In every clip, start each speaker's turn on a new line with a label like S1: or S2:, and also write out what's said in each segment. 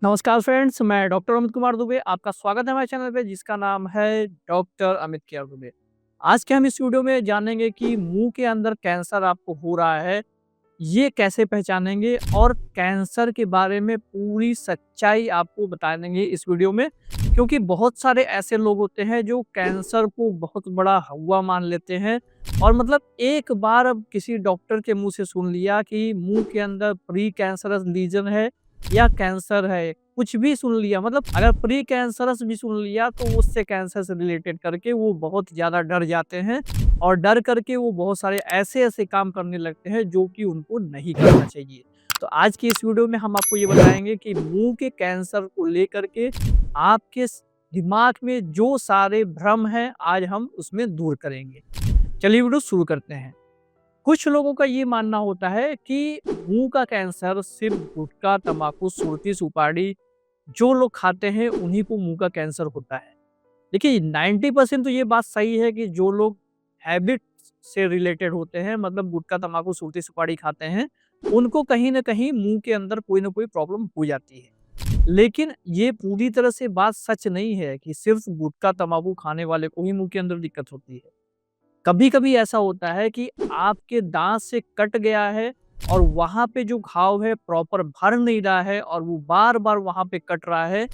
S1: नमस्कार फ्रेंड्स, मैं डॉक्टर अमित कुमार दुबे। आपका स्वागत है हमारे चैनल पे जिसका नाम है डॉक्टर अमित केयर दुबे। आज के हम इस वीडियो में जानेंगे कि मुंह के अंदर कैंसर आपको हो रहा है, ये कैसे पहचानेंगे और कैंसर के बारे में पूरी सच्चाई आपको बता देंगे इस वीडियो में। क्योंकि बहुत सारे ऐसे लोग होते हैं जो कैंसर को बहुत बड़ा हौवा मान लेते हैं और मतलब एक बार अब किसी डॉक्टर के मुँह से सुन लिया कि मुँह के अंदर प्री कैंसरस लीजन है या कैंसर है, कुछ भी सुन लिया मतलब अगर प्री कैंसरस भी सुन लिया तो उससे कैंसर से रिलेटेड करके वो बहुत ज़्यादा डर जाते हैं और डर करके वो बहुत सारे ऐसे-ऐसे काम करने लगते हैं जो कि उनको नहीं करना चाहिए। तो आज की इस वीडियो में हम आपको ये बताएँगे कि मुँह के कैंसर को लेकर के आपके दिमाग में जो सारे भ्रम हैं, आज हम उसमें दूर करेंगे। चलिए वीडियो शुरू करते हैं। कुछ लोगों का ये मानना होता है कि मुंह का कैंसर सिर्फ गुटखा, तंबाकू, सुरती, सुपारी जो लोग खाते हैं उन्हीं को मुंह का कैंसर होता है। देखिए 90% तो ये बात सही है कि जो लोग हैबिट से रिलेटेड होते हैं मतलब गुटखा, तंबाकू, सुरती, सुपारी खाते हैं, उनको कहीं न कहीं मुँह के अंदर कोई न कोई प्रॉब्लम हो जाती है। लेकिन ये पूरी तरह से बात सच नहीं है कि सिर्फ गुटखा, तंबाकू खाने वाले को ही मुँह के अंदर दिक्कत होती है। कभी-कभी ऐसा होता है कि आपके दाँत से कट गया है और वहाँ पे जो घाव है प्रॉपर भर नहीं रहा है और वो बार-बार वहाँ पे कट रहा है,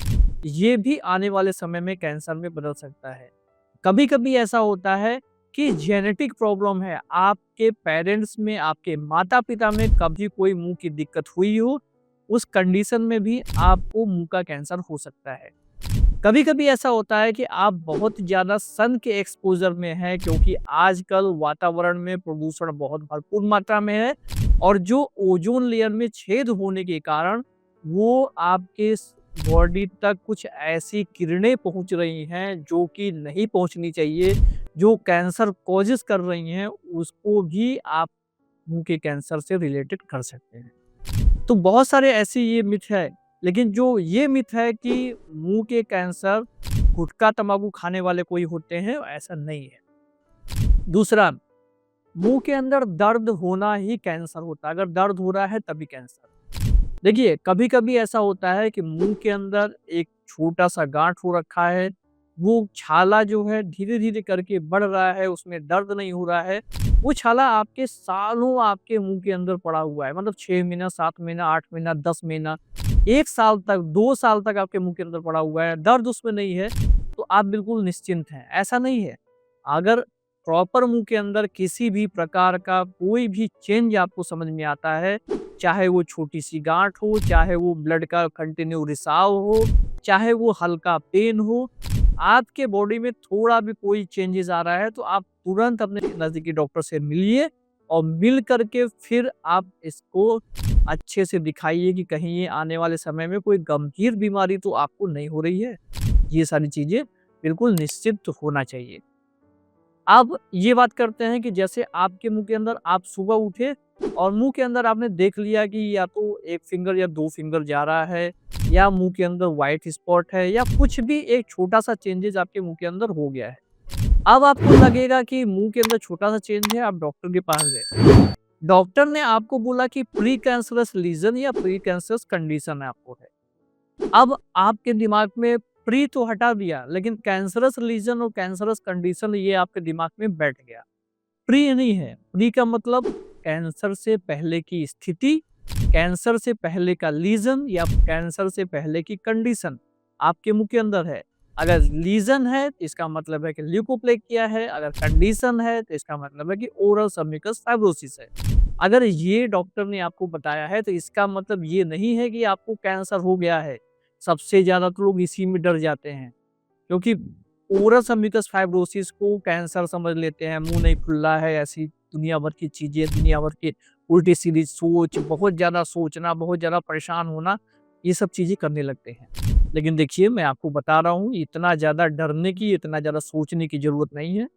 S1: ये भी आने वाले समय में कैंसर में बदल सकता है। कभी-कभी ऐसा होता है कि जेनेटिक प्रॉब्लम है, आपके पेरेंट्स में, आपके माता-पिता में कभी कोई मुँह की दिक्कत हुई हो, उस कंडीशन में भी आपको मुँह का कैंसर हो सकता है। कभी-कभी ऐसा होता है कि आप बहुत ज़्यादा सन के एक्सपोज़र में हैं क्योंकि आजकल वातावरण में प्रदूषण बहुत भरपूर मात्रा में है और जो ओज़ोन लेयर में छेद होने के कारण वो आपके बॉडी तक कुछ ऐसी किरणें पहुँच रही हैं जो कि नहीं पहुँचनी चाहिए, जो कैंसर कॉज़ेज़ कर रही हैं, उसको भी आप मुँह के कैंसर से रिलेटेड कर सकते हैं। तो बहुत सारे ऐसे ये मिथ है, लेकिन जो ये मिथ है कि मुँह के कैंसर गुटखा, तंबाकू खाने वाले को ही होते हैं, ऐसा नहीं है। दूसरा, मुँह के अंदर दर्द होना ही कैंसर होता है, अगर दर्द हो रहा है तभी कैंसर। देखिए, कभी-कभी ऐसा होता है कि मुँह के अंदर एक छोटा-सा गाँठ हो रखा है, वो छाला जो है धीरे-धीरे करके बढ़ रहा है, उसमें दर्द नहीं हो रहा है। वो छाला आपके सालों आपके मुँह के अंदर पड़ा हुआ है, मतलब 6 महीना, 7 महीना, 8 महीना, 10 महीना, 1 साल तक, 2 साल तक आपके मुँह के अंदर पड़ा हुआ है, दर्द उसमें नहीं है, तो आप बिल्कुल निश्चिंत हैं। ऐसा नहीं है, अगर प्रॉपर मुँह के अंदर किसी भी प्रकार का कोई भी चेंज आपको समझ में आता है, चाहे वो छोटी-सी गाँठ हो, चाहे वो ब्लड का कंटिन्यू रिसाव हो, चाहे वो हल्का पेन हो, आपके बॉडी में थोड़ा भी कोई चेंजेज़ आ रहा है, तो आप तुरंत अपने नज़दीकी डॉक्टर से मिलिए और मिल कर के फिर आप इसको अच्छे से दिखाइए कि कहीं ये आने वाले समय में कोई गंभीर बीमारी तो आपको नहीं हो रही है। ये सारी चीज़ें बिल्कुल निश्चित होना चाहिए। अब ये बात करते हैं कि जैसे आपके मुँह के अंदर आप सुबह उठे और मुँह के अंदर आपने देख लिया कि या तो 1 फिंगर या 2 फिंगर जा रहा है या मुँह के अंदर व्हाइट स्पॉट है या कुछ भी एक छोटा-सा चेंजेज़ आपके मुँह के अंदर हो गया है। अब आपको लगेगा कि मुँह के अंदर छोटा-सा चेंज है, आप डॉक्टर के पास गए। डॉक्टर ने आपको बोला कि प्री कैंसरस लीज़न या प्री कैंसरस कंडीशन आपको है। अब आपके दिमाग में प्री तो हटा दिया, लेकिन कैंसरस लीजन और कैंसरस कंडीशन ये आपके दिमाग में बैठ गया। प्री नहीं है, प्री का मतलब कैंसर से पहले की स्थिति, कैंसर से पहले का लीजन या कैंसर से पहले की कंडीशन आपके मुंह के अंदर है। अगर लीजन है तो इसका मतलब है कि ल्यूकोप्लेकिया है, अगर कंडीशन है तो इसका मतलब है कि ओरल सबम्यूकस फाइब्रोसिस है। अगर ये डॉक्टर ने आपको बताया है तो इसका मतलब ये नहीं है कि आपको कैंसर हो गया है। सबसे ज़्यादा तो लोग इसी में डर जाते हैं, क्योंकि ओरल सबम्यूकस फाइब्रोसिस को कैंसर समझ लेते हैं, मुँह नहीं खुल रहा है, ऐसी दुनिया भर की चीज़ें, दुनिया भर की उल्टी-सीधी सोच, बहुत ज़्यादा सोचना, बहुत ज़्यादा परेशान होना, ये सब चीज़ें करने लगते हैं। लेकिन देखिए, मैं आपको बता रहा हूँ, इतना ज़्यादा डरने की, इतना ज़्यादा सोचने की ज़रूरत नहीं है।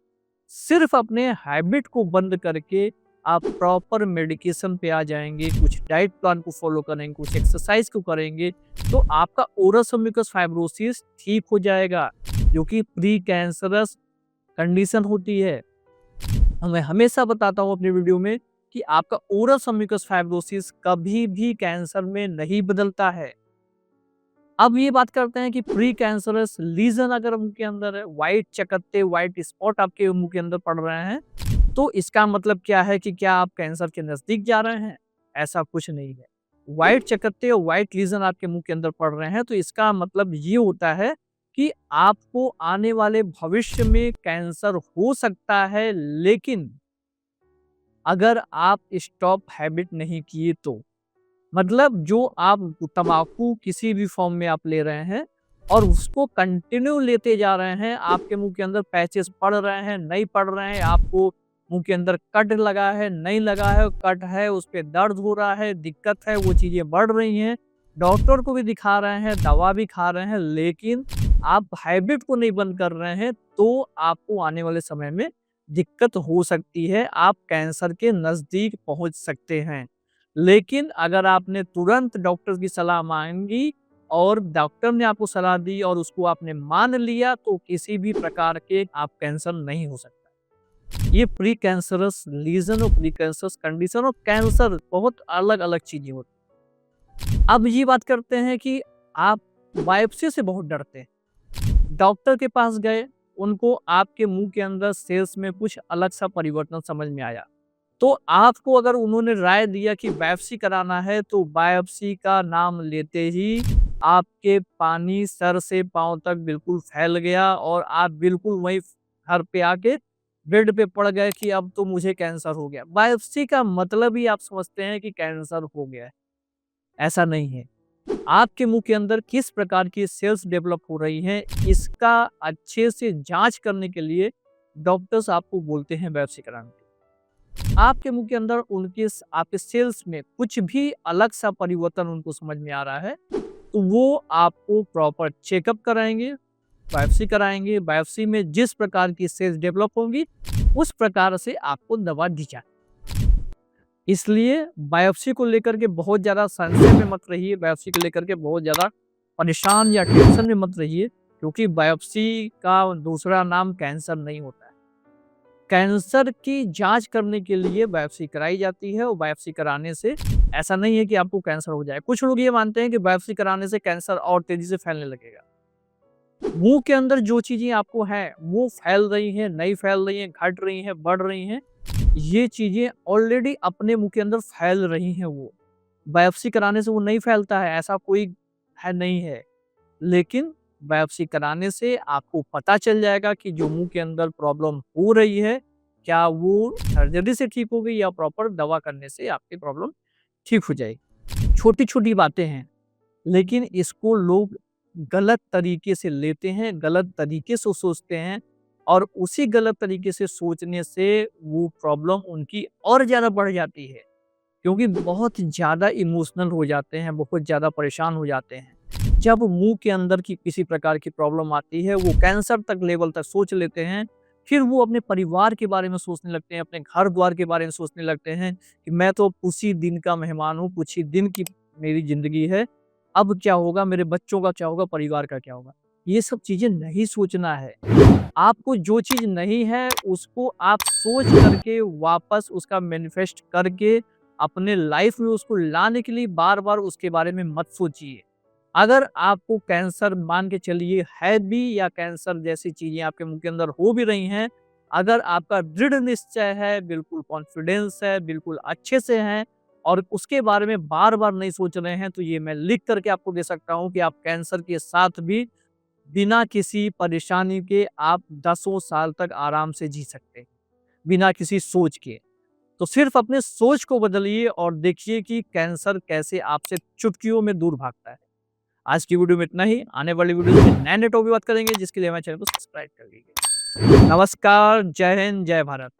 S1: सिर्फ़ अपने हैबिट को बंद करके आप प्रॉपर मेडिकेशन पे आ जाएँगे, कुछ डाइट प्लान को फ़ॉलो करेंगे, कुछ एक्सरसाइज़ को करेंगे, तो आपका ओरल सबम्यूकस फाइब्रोसिस ठीक हो जाएगा, जो कि प्री कैंसरस कंडीशन होती है। मैं हमेशा बताता हूँ अपनी वीडियो में कि आपका ओरल सबम्यूकस फाइब्रोसिस कभी भी कैंसर में नहीं बदलता है। अब ये बात करते हैं कि प्री कैंसरस लीजन अगर मुंह के अंदर है, व्हाइट चकत्ते, व्हाइट स्पॉट आपके मुंह के अंदर पड़ रहे हैं, तो इसका मतलब क्या है कि क्या आप कैंसर के नजदीक जा रहे हैं? ऐसा कुछ नहीं है। व्हाइट चकत्ते और व्हाइट लीजन आपके मुंह के अंदर पड़ रहे हैं, तो इसका मतलब ये होता है कि आपको आने वाले भविष्य में कैंसर हो सकता है, लेकिन अगर आप स्टॉप हैबिट नहीं किए तो। मतलब जो आप तम्बाकू किसी भी फॉर्म में आप ले रहे हैं और उसको कंटिन्यू लेते जा रहे हैं, आपके मुंह के अंदर पैचेस पड़ रहे हैं, नहीं पड़ रहे हैं, आपको मुंह के अंदर कट लगा है, नहीं लगा है, कट है, उस पे दर्द हो रहा है, दिक्कत है, वो चीज़ें बढ़ रही हैं, डॉक्टर को भी दिखा रहे हैं, दवा भी खा रहे हैं, लेकिन आप हैबिट को नहीं बंद कर रहे हैं, तो आपको आने वाले समय में दिक्कत हो सकती है, आप कैंसर के नज़दीक पहुँच सकते हैं। लेकिन अगर आपने तुरंत डॉक्टर की सलाह माँगी और डॉक्टर ने आपको सलाह दी और उसको आपने मान लिया, तो किसी भी प्रकार के आप कैंसर नहीं हो सकता। ये प्री कैंसरस लीजन और प्री कैंसरस कंडीशन और कैंसर बहुत अलग-अलग चीज़ें होती हैं। अब ये बात करते हैं कि आप बायोप्सी से बहुत डरते हैं। डॉक्टर के पास गए, उनको आपके मुँह के अंदर सेल्स में कुछ अलग-सा परिवर्तन समझ में आया। तो आपको अगर उन्होंने राय दिया कि बायोप्सी कराना है, तो बायोप्सी का नाम लेते ही आपके पानी सर से पाँव तक बिल्कुल फैल गया और आप बिल्कुल वहीं घर पे आके बेड पे पड़ गए कि अब तो मुझे कैंसर हो गया। बायोप्सी का मतलब ही आप समझते हैं कि कैंसर हो गया है, ऐसा नहीं है। आपके मुँह के अंदर किस प्रकार की सेल्स डेवलप हो रही हैं, इसका अच्छे से जाँच करने के लिए डॉक्टर्स आपको बोलते हैं बायोप्सी कराने के लिए। आपके मुँह के अंदर उनके आपके सेल्स में कुछ भी अलग सा परिवर्तन उनको समझ में आ रहा है, तो वो आपको प्रॉपर चेकअप कराएँगे, बायोप्सी कराएँगे, बायोप्सी में जिस प्रकार की सेल्स डेवलप होंगी, उस प्रकार से आपको दवा दी जाए। इसलिए बायोप्सी को लेकर के बहुत ज़्यादा संशय में मत रहिए, बायोप्सी को लेकर के बहुत ज़्यादा परेशान या टेंशन में मत रहिए, क्योंकि बायोप्सी का दूसरा नाम कैंसर नहीं होता है। कैंसर की जाँच करने के लिए बायोप्सी कराई जाती है और बायोप्सी कराने से ऐसा नहीं है कि आपको कैंसर हो जाए। कुछ लोग ये मानते हैं कि बायोप्सी कराने से कैंसर और तेज़ी से फैलने लगेगा। मुँह के अंदर जो चीज़ें आपको हैं, वो फैल रही हैं, नहीं फैल रही हैं, घट रही हैं, बढ़ रही हैं, ये चीज़ें ऑलरेडी अपने मुँह के अंदर फैल रही हैं वो। बायोप्सी कराने से वो नहीं फैलता है, ऐसा कोई है नहीं है। लेकिन बायोप्सी कराने से आपको पता चल जाएगा कि जो मुँह के अंदर प्रॉब्लम हो रही है, क्या वो सर्जरी से ठीक होगी या प्रॉपर दवा करने से आपकी प्रॉब्लम ठीक हो जाएगी। छोटी-छोटी बातें हैं, लेकिन इसको लोग गलत तरीके से लेते हैं, गलत तरीके से सोचते हैं और उसी गलत तरीके से सोचने से वो प्रॉब्लम उनकी और ज़्यादा बढ़ जाती है। क्योंकि बहुत ज़्यादा इमोशनल हो जाते हैं, बहुत ज़्यादा परेशान हो जाते हैं। जब मुँह के अंदर की किसी प्रकार की प्रॉब्लम आती है, वो कैंसर तक लेवल तक सोच लेते हैं। फिर वो अपने परिवार के बारे में सोचने लगते हैं, अपने घर-द्वार के बारे में सोचने लगते हैं कि मैं तो कुछ ही दिन का मेहमान हूँ, कुछ ही दिन की मेरी ज़िंदगी है। अब क्या होगा, मेरे बच्चों का क्या होगा, परिवार का क्या होगा? ये सब चीज़ें नहीं सोचना है। आपको जो चीज़ नहीं है, उसको आप सोच करके वापस उसका मैनिफेस्ट करके अपने लाइफ में उसको लाने के लिए बार-बार उसके बारे में मत सोचिए। अगर आपको कैंसर मान के चलिए है भी या कैंसर जैसी चीज़ें आपके मुँह के अंदर हो भी रही हैं, अगर आपका दृढ़ निश्चय है, बिल्कुल कॉन्फिडेंस है, बिल्कुल अच्छे से हैं और उसके बारे में बार-बार नहीं सोच रहे हैं, तो ये मैं लिख कर के आपको दे सकता हूँ कि आप कैंसर के साथ भी बिना किसी परेशानी के आप दसों साल तक आराम से जी सकते हैं, बिना किसी सोच के। तो सिर्फ अपने सोच को बदलिए और देखिए कि कैंसर कैसे आपसे चुटकियों में दूर भागता है। आज की वीडियो में इतना ही, आने वाली वीडियो में नए-नए टॉपिक बात करेंगे, जिसके लिए हमारे चैनल को सब्सक्राइब कर लीजिए। नमस्कार, जय हिंद, जय भारत।